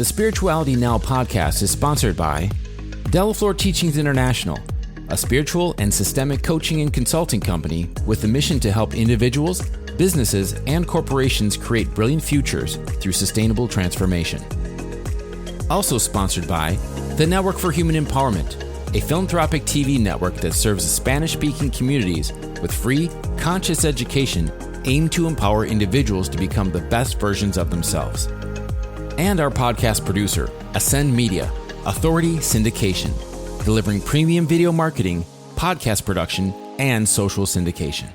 The Spirituality Now podcast is sponsored by Delaflor Teachings International, a spiritual and systemic coaching and consulting company with the mission to help individuals, businesses, and corporations create brilliant futures through sustainable transformation. Also sponsored by the Network for Human Empowerment, a philanthropic TV network that serves Spanish-speaking communities with free, conscious education aimed to empower individuals to become the best versions of themselves. And our podcast producer, Ascend Media, Authority Syndication, delivering premium video marketing, podcast production, and social syndication.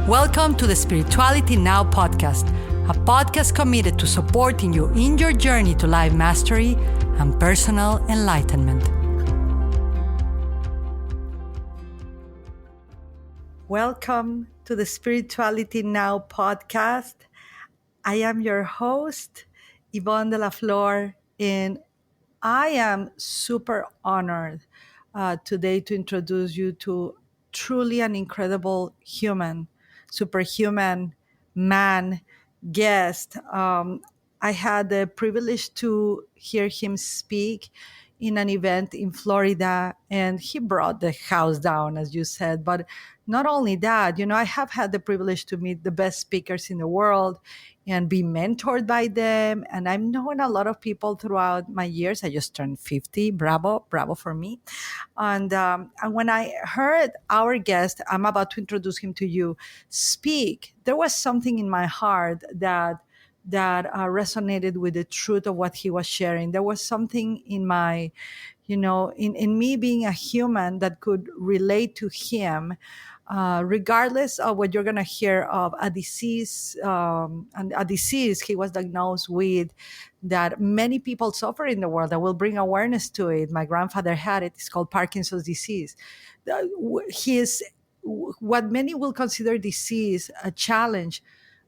Welcome to the Spirituality Now podcast, a podcast committed to supporting you in your journey to life mastery and personal enlightenment. Welcome to the Spirituality Now podcast. I am your host, Yvonne Delaflor, and I am super honored today to introduce you to truly an incredible superhuman man guest. I had the privilege to hear him speak in an event in Florida, and he brought the house down, as you said. But not only that, I have had the privilege to meet the best speakers in the world and be mentored by them. And I've known a lot of people throughout my years. I just turned 50. Bravo for me. And when I heard our guest, I'm about to introduce him to you, speak, there was something in my heart that resonated with the truth of what he was sharing. There was something in my, in me being a human that could relate to him, regardless of what you're going to hear of a disease he was diagnosed with that many people suffer in the world. I will bring awareness to it. My grandfather had it. It's called Parkinson's disease. His, what many will consider disease, a challenge,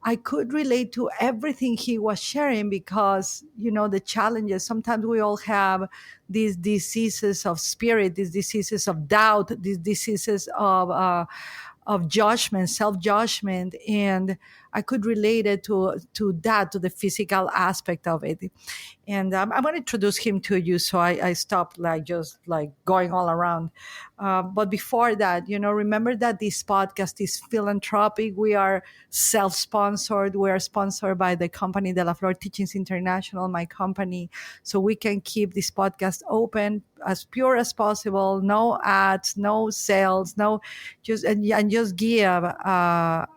I could relate to everything he was sharing because, the challenges, sometimes we all have these diseases of spirit, these diseases of doubt, these diseases of judgment, self-judgment. And I could relate it to that, to the physical aspect of it. And I'm going to introduce him to you. So I stopped just going all around. But before that, remember that this podcast is philanthropic. We are self-sponsored. We are sponsored by the company Delaflor Teachings International, my company. So we can keep this podcast open, as pure as possible. No ads, no sales, just give a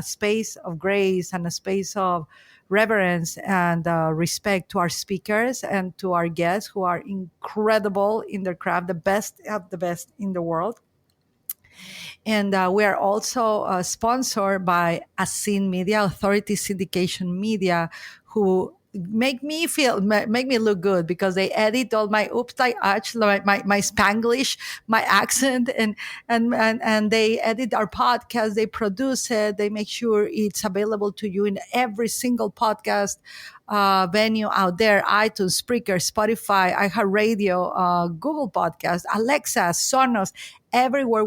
space of grace and a space of reverence and respect to our speakers and to our guests who are incredible in their craft, the best of the best in the world. And we are also sponsored by Ascend Media, Authority Syndication Media, who make me look good because they edit all my my Spanglish, my accent, and they edit our podcast. They produce it. They make sure it's available to you in every single podcast venue out there: iTunes, Spreaker, Spotify, iHeartRadio, Google Podcast, Alexa, Sonos. Everywhere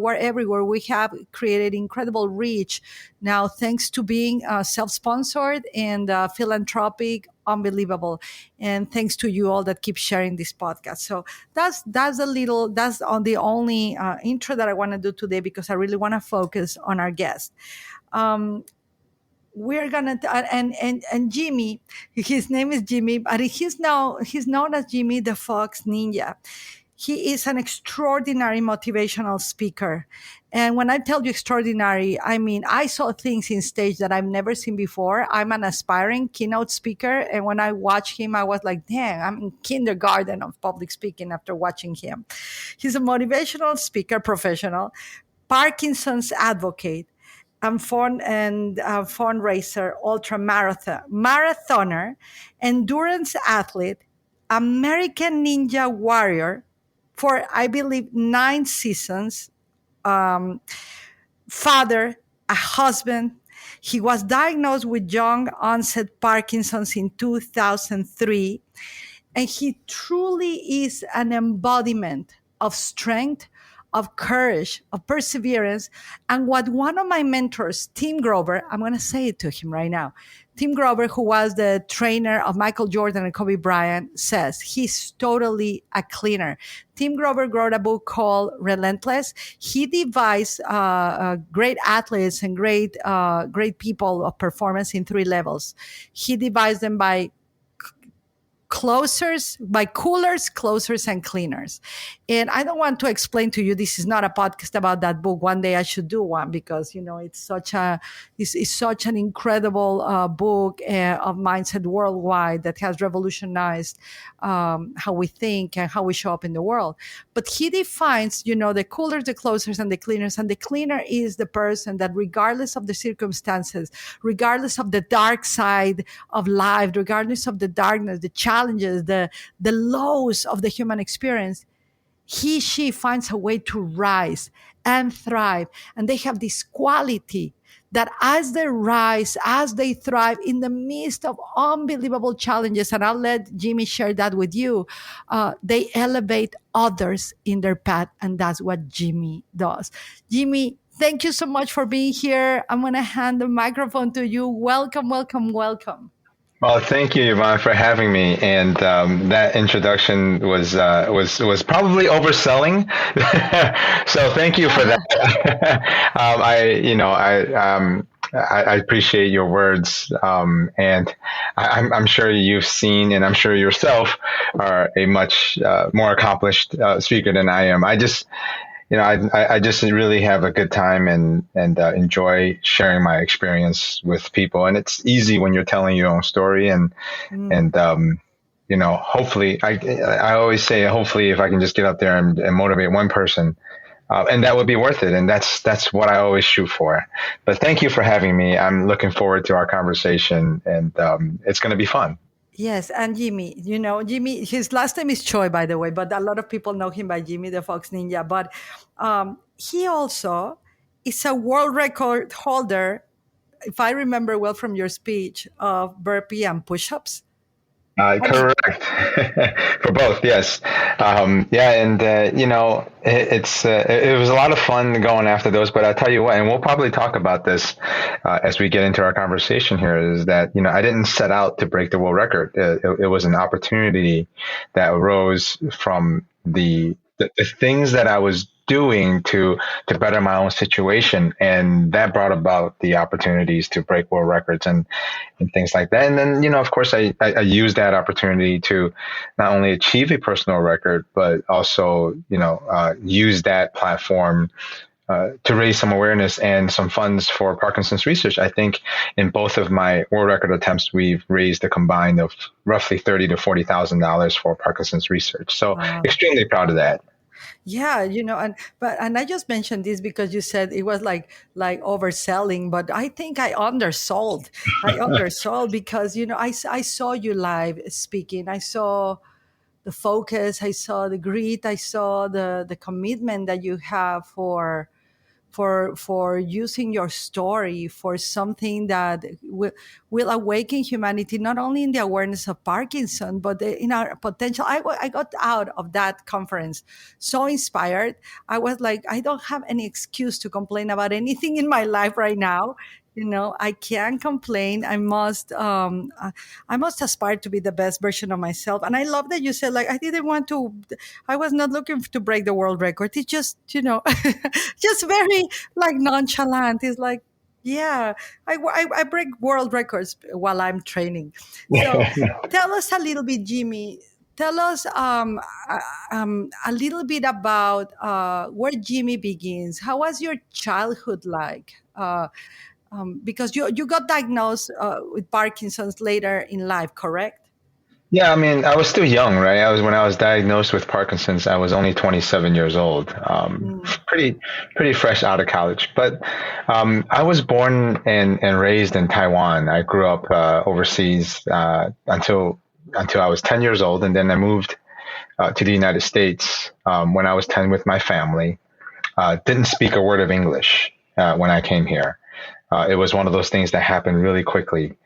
we have created incredible reach now, thanks to being self-sponsored and philanthropic, unbelievable. And thanks to you all that keep sharing this podcast. So that's on the only intro that I want to do today, because I really want to focus on our guest. We're gonna and Jimmy, his name is Jimmy, but he's known as Jimmy the Fox Ninja. He is an extraordinary motivational speaker. And when I tell you extraordinary, I mean, I saw things in stage that I've never seen before. I'm an aspiring keynote speaker. And when I watched him, I was like, damn, I'm in kindergarten of public speaking after watching him. He's a motivational speaker professional, Parkinson's advocate, and fundraiser, ultra marathoner, endurance athlete, American Ninja Warrior for, I believe, 9 seasons, father, a husband. He was diagnosed with young-onset Parkinson's in 2003. And he truly is an embodiment of strength, of courage, of perseverance. And what one of my mentors, Tim Grover, I'm going to say it to him right now. Tim Grover, who was the trainer of Michael Jordan and Kobe Bryant, says he's totally a cleaner. Tim Grover wrote a book called Relentless. He divides great athletes and great people of performance in 3 levels. He divides them by coolers, closers, and cleaners. And I don't want to explain to you, this is not a podcast about that book. One day I should do one because, it's such an incredible book of mindset worldwide that has revolutionized how we think and how we show up in the world. But he defines, the coolers, the closers, and the cleaners. And the cleaner is the person that, regardless of the circumstances, regardless of the dark side of life, regardless of the darkness, the challenges, the lows of the human experience, she finds a way to rise and thrive. And they have this quality that as they rise, as they thrive in the midst of unbelievable challenges, and I'll let Jimmy share that with you, they elevate others in their path. And that's what Jimmy does. Jimmy, thank you so much for being here. I'm going to hand the microphone to you. Welcome, welcome, welcome. Well, thank you, Yvonne, for having me. And that introduction was probably overselling. So thank you for that. I appreciate your words, and I'm sure you've seen, and I'm sure yourself are a much more accomplished speaker than I am. I just really have a good time and enjoy sharing my experience with people. And it's easy when you're telling your own story and hopefully I always say, hopefully if I can just get up there and motivate one person, and that would be worth it. And that's what I always shoot for. But thank you for having me. I'm looking forward to our conversation, and it's going to be fun. Yes, and Jimmy, Jimmy, his last name is Choi, by the way, but a lot of people know him by Jimmy the Fox Ninja. But he also is a world record holder, if I remember well from your speech, of burpee and push-ups. Correct. For both, yes. It was a lot of fun going after those, but I'll tell you what, and we'll probably talk about this as we get into our conversation here, is that, I didn't set out to break the world record. It was an opportunity that arose from the things that I was doing to better my own situation, and that brought about the opportunities to break world records and things like that. And then of course I used that opportunity to not only achieve a personal record, but also use that platform to raise some awareness and some funds for Parkinson's research. I think in both of my world record attempts, we've raised a combined of roughly $30,000 to $40,000 for Parkinson's research. So wow. Extremely proud of that. Yeah, and I just mentioned this because you said it was like overselling, but I think I undersold. Because I saw you live speaking. I saw the focus. I saw the grit. I saw the commitment that you have for using your story for something that will awaken humanity, not only in the awareness of Parkinson, but in our potential. I got out of that conference so inspired. I was like, I don't have any excuse to complain about anything in my life right now. I can't complain. I must aspire to be the best version of myself. And I love that you said, I was not looking to break the world record. It's just, just very nonchalant. It's like, yeah, I break world records while I'm training. So tell us a little bit, Jimmy. Tell us a little bit about where Jimmy begins. How was your childhood like? Because you got diagnosed with Parkinson's later in life, correct? Yeah, I was still young, right? When I was diagnosed with Parkinson's, I was only 27 years old, pretty fresh out of college. But I was born and raised in Taiwan. I grew up overseas until until I was 10 years old. And then I moved to the United States when I was 10 with my family. Didn't speak a word of English when I came here. It was one of those things that happened really quickly.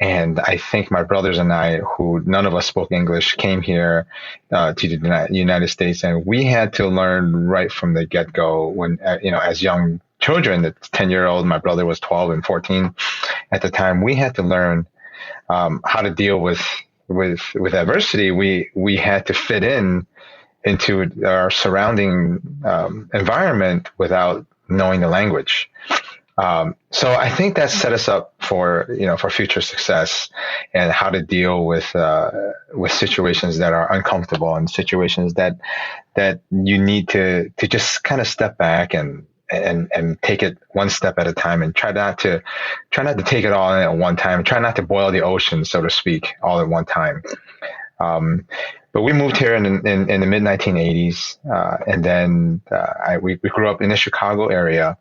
And I think my brothers and I, who none of us spoke English, came here to the United States, and we had to learn right from the get-go when, as young children, the 10-year-old, my brother was 12 and 14 at the time, we had to learn how to deal with adversity. We had to fit into our surrounding environment without knowing the language. So I think that set us up for future success and how to deal with situations that are uncomfortable and situations that you need to just kind of step back and take it one step at a time and try not to take it all in at one time. Try not to boil the ocean, so to speak, all at one time. But we moved here in the mid 1980s, and then we grew up in the Chicago area.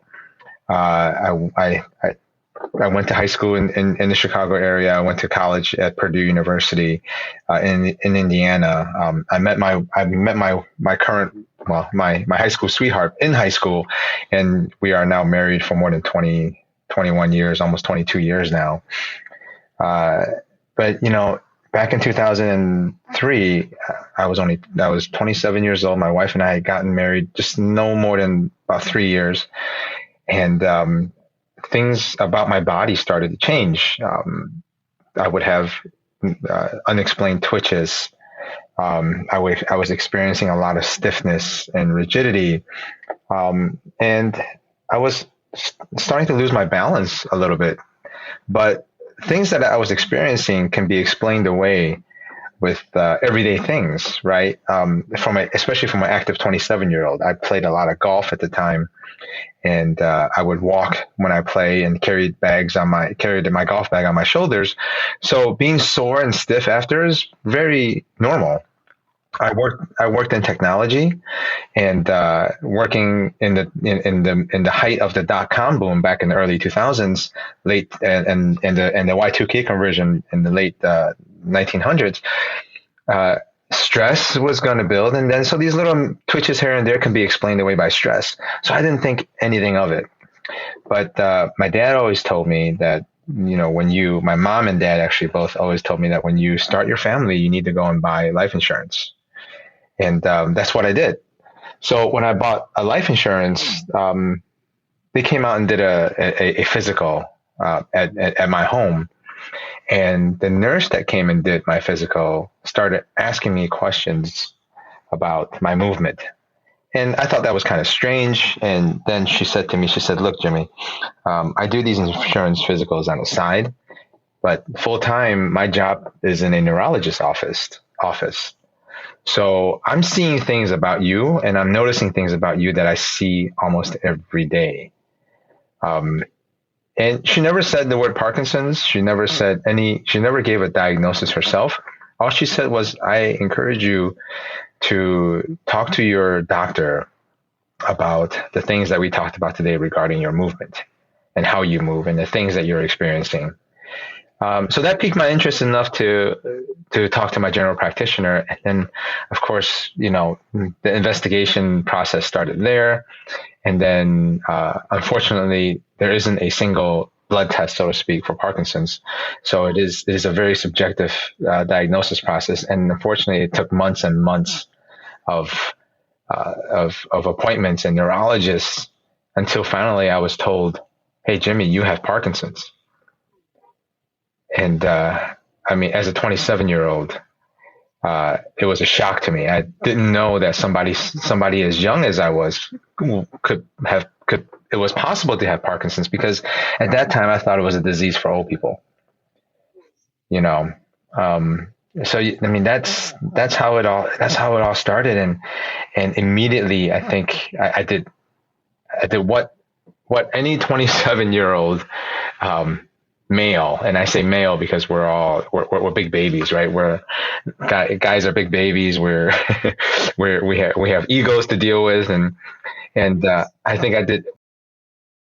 I went to high school in the Chicago area. I went to college at Purdue University in Indiana. I met my current, my high school sweetheart in high school, and we are now married for more than 21 years, almost 22 years now. But back in 2003, I was 27 years old. My wife and I had gotten married just no more than about 3 years. And things about my body started to change. I would have unexplained twitches. I was experiencing a lot of stiffness and rigidity. And I was starting to lose my balance a little bit. But things that I was experiencing can be explained away with everyday things, right? Especially from my active 27-year-old. I played a lot of golf at the time. And I would walk when I play and carried my golf bag on my shoulders. So being sore and stiff after is very normal. I worked in technology, and working in the height of the .com boom back in the early 2000s, late and the Y2K conversion in the late 1900s. Stress was going to build, and then so these little twitches here and there can be explained away by stress. So I didn't think anything of it. But my dad always told me that, my mom and dad actually both always told me that when you start your family, you need to go and buy life insurance. And that's what I did. So when I bought a life insurance, they came out and did a physical at my home. And the nurse that came and did my physical started asking me questions about my movement. And I thought that was kind of strange. And then she said to me, look, Jimmy, I do these insurance physicals on the side, but full time, my job is in a neurologist's office. So I'm seeing things about you, and I'm noticing things about you that I see almost every day. And she never said the word Parkinson's. She never gave a diagnosis herself. All she said was, I encourage you to talk to your doctor about the things that we talked about today regarding your movement and how you move and the things that you're experiencing. So that piqued my interest enough to talk to my general practitioner. And then, of course, the investigation process started there. And then, unfortunately, there isn't a single blood test, so to speak, for Parkinson's. So it is a very subjective diagnosis process. And unfortunately, it took months and months of appointments and neurologists until finally I was told, hey, Jimmy, you have Parkinson's. And as a 27-year-old, it was a shock to me. I didn't know that somebody as young as I was it was possible to have Parkinson's, because at that time I thought it was a disease for old people. So that's how it all started, and immediately I think I did what any 27-year-old male, and I say male because we're big babies, right? Guys are big babies. we have egos to deal with, and I think I did